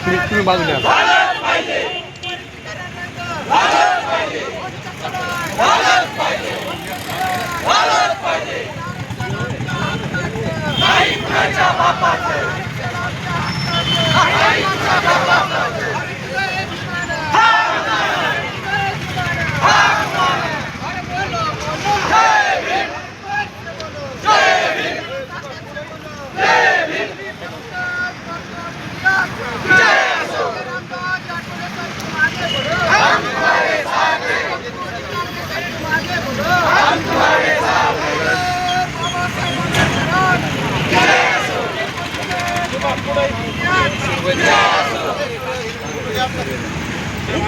तुम्ही बाजूला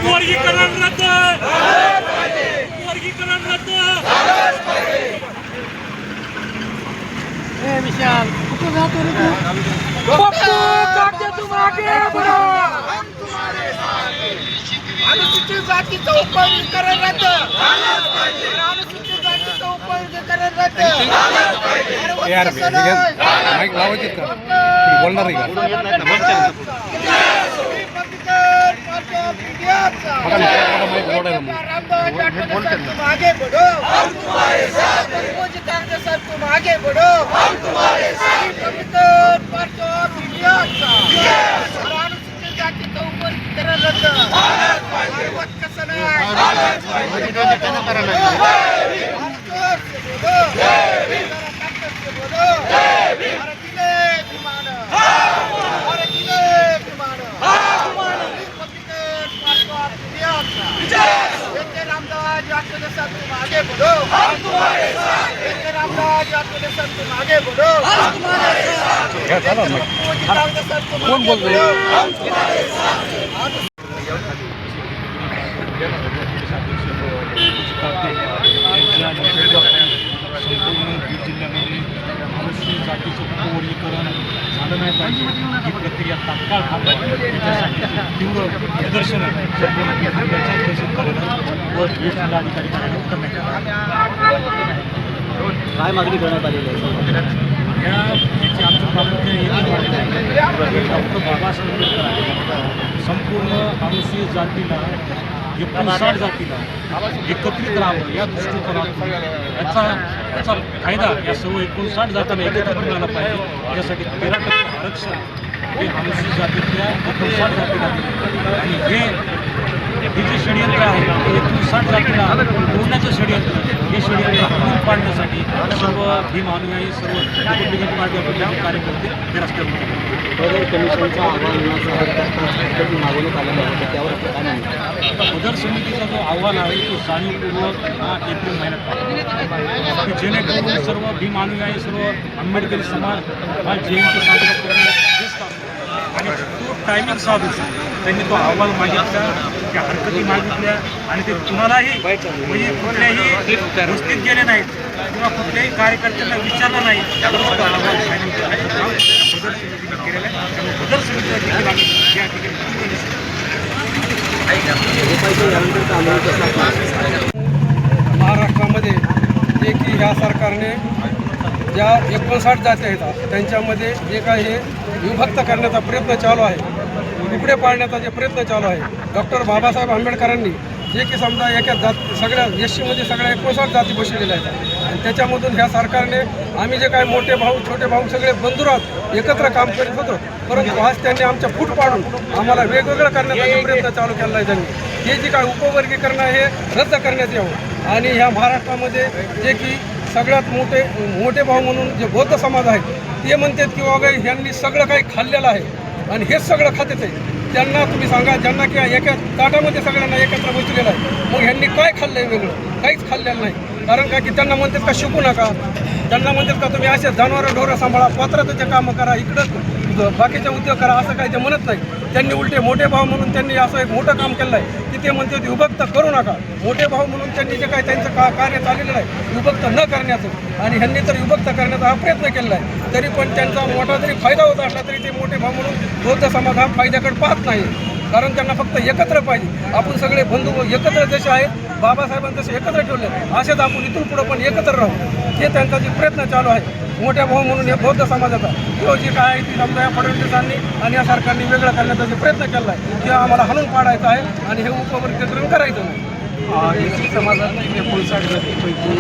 वर्गीकरण रद्द, वर्गीकरण रद्द। विशाल कुठं जातो रे तू? तुम आगे बढ़ो, हम तुम्हारे साथ हैं। अनुसूचित जातीचं उपवर्गीकरण रद्द, अनुसूचित जातीचं उपवर्गीकरण रद्द। यार माईक लावायचे का बोलणार नाही का आगे बढ़ो, हम तुम्हारे साथ हैं। तुम आगे बढ़ो, हम तुम्हारे साथ हैं। पार्टी ऑफ इंडिया अनुसूचित जातीचं उपवर्गीकरण रद्द। कसं नाही तुम आगे बढ़ो, हम तुम्हारे साथ हैं। तुम आगे बढ़ो, हम तुम्हारे साथ हैं। कोण बोलतोय हम तुम्हारे साथ हैं। संपूर्ण बीड जिल्ह्यामध्ये अनुसूचित जातीचं उपवर्गीकरण झालं नाही पाहिजे ही प्रक्रिया तात्काळ थांबवावी त्याच्यासाठी तीव्र निदर्शनं संपूर्ण बीड जिल्ह्याच्या तहसील कार्यालय व बीड जिल्हाधिकारी कार्यालयात करण्यात आली। काय मागणी करण्यात आलेली आहे? याची आमचं प्रामुख्याने एकच मागणी आहे की डॉक्टर बाबासाहेब आंबेडकर आहेत संपूर्ण अनुसूचित जातीला 59 जातीला एकत्रित राहावं या दृष्टिकोनातून याचा फायदा या सर्व 59 जातांना एकत्रित मिळाला पाहिजे। यासाठी 13% आरक्षण हे अनुसूचित जातीतल्या 59 जातीला दिले आणि हे जे षडयंत्र आहे ते 59 जातीला तोडण्याचं षडयंत्र हे षडयंत्र हाणून पाडण्यासाठी सर्व भीम अनुयायी सर्व रिपब्लिकन पार्टी ऑफ इंडियाचे कार्यकर्ते हे रस्त्यावर उतरले। बदर कमिशनचा अहवाल मागवण्यात आलेला आहे त्यावर काय म्हणतात? बदर समितीचा जो अहवाल आहे तो जाणीवपूर्वक हा एप्रिल महिन्यात पाहिजे की जेणेकरून सर्व भीम अनुयायी सर्व आंबेडकरी समाज हा जयंती साजरा करण्यात व्यस्त असतो आणि तो टायमिंग साधून त्यांनी तो अहवाल मागितला त्या हरकती मागितल्या आणि ते कुणालाही म्हणजे कुठल्याही वस्तीत गेले नाहीत किंवा कुठल्याही कार्यकर्त्यांना विचारलं नाही त्यावर तो अहवाल फायनल करण्याचं काम बदर समितीने केलेलं आहे। त्यामुळे बदर समितीला देखील आम्ही या ठिकाणी महाराष्ट्रामध्ये जे की ह्या सरकारने ज्या 59 जाती आहेत त्यांच्यामध्ये जे काही हे विभक्त करण्याचा प्रयत्न चालू आहे, तुकडे पाडण्याचा जे प्रयत्न चालू आहे, डॉक्टर बाबासाहेब आंबेडकरांनी जे की समजा एका सगळ्या एससीमध्ये सगळ्या 59 जाती बसवलेल्या आहेत आणि त्याच्यामधून ह्या सरकारने आम्ही जे काही मोठे भाऊ छोटे भाऊ सगळे बंधुरात एकत्र काम करीत होतो, परंतु आज त्यांनी आमच्या फूट पाडून आम्हाला वेगवेगळं करण्याचा प्रयत्न चालू केला आहे। त्यांनी हे जे काही उपवर्गीकरण आहे हे रद्द करण्यात यावं आणि ह्या महाराष्ट्रामध्ये जे की सगळ्यात मोठे भाऊ म्हणून जे बौद्ध समाज आहेत ते म्हणतात की बाबा ह्यांनी सगळं काही खाल्लेलं आहे आणि हेच सगळं खातेच आहे। त्यांना तुम्ही सांगा ज्यांना की एका ताटामध्ये सगळ्यांना एकत्र बसलेलं आहे, मग ह्यांनी काय खाल्लं आहे? वेगळं काहीच खाल्लेलं नाही। कारण का की त्यांना म्हणतात का शिकू नका, त्यांना म्हणतात का तुम्ही असे जनावरं ढोरं सांभाळा, पत्राचे कामं करा, इकडं बाकीचे उद्योग करा, असं काही ते म्हणत नाही। त्यांनी उलटे मोठे भाऊ म्हणून त्यांनी असं एक मोठं काम केलं आहे की ते म्हणते विभक्त करू नका। मोठे भाऊ म्हणून त्यांनी जे काही त्यांचं कार्य चाललेलं आहे विभक्त न करण्याचं आणि ह्यांनी तर विभक्त करण्याचा हा प्रयत्न केला आहे, तरी पण त्यांचा मोठा जरी फायदा होत असला तरी ते मोठे भाऊ म्हणून बौद्ध समाज हा फायद्याकडे पाहत नाही। कारण त्यांना फक्त एकत्र पाहिजे, आपण सगळे बंधू एकत्र जसे आहेत बाबासाहेबांनी जसे एकत्र ठेवले असेच आपण इथून पुढं पण एकत्र राहू, हे त्यांचा जे प्रयत्न चालू आहे मोठ्या भाऊ म्हणून हे बौद्ध समाजाचा जो जे काय आहे ती समजा या फडणवीसांनी आणि या सरकारने वेगळं करण्याचा जे प्रयत्न केला आहे ते आम्हाला हाणून पाडायचं आहे आणि हे उपवर्गीकरण करायचं नाही. एसी समाजातील 59 जातीपैकी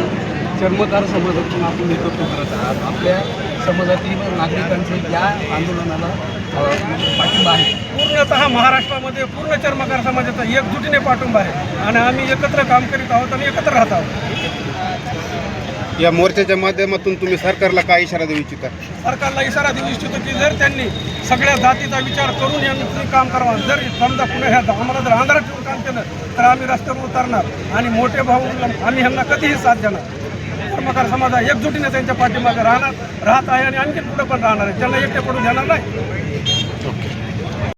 चर्मकार समाजातून आपण नेतृत्व करत आहात. आपल्या समाजातील नागरिकांचे या आंदोलनाला पाठिंबा आहे. पूर्णतः महाराष्ट्रामध्ये पूर्ण चर्मकार समाजाचा एकजुटीने पाठिंबा आहे आणि आम्ही एकत्र काम करीत आहोत आणि एकत्र राहत आहोत. या मोर्चाच्या माध्यमातून तुम्ही सरकारला काय इशारा देऊ इच्छिता? सरकारला इशारा देऊ इच्छितो की जर त्यांनी सगळ्या जातीचा विचार करून यांनी काम करावा. जर समजा पुणे ह्या आम्हाला जर आंध्रात ठेवून काम केलं तर आम्ही रस्त्यावर उतरणार आणि मोठे भाऊ आम्ही ह्यांना कधीही साथ देणार. चर्मकार समाज एकजुटीने त्यांच्या पाठीमागे राहत आहे आणि आणखी पुढे पण राहणार आहे. त्यांना एकटे पडून देणार नाही.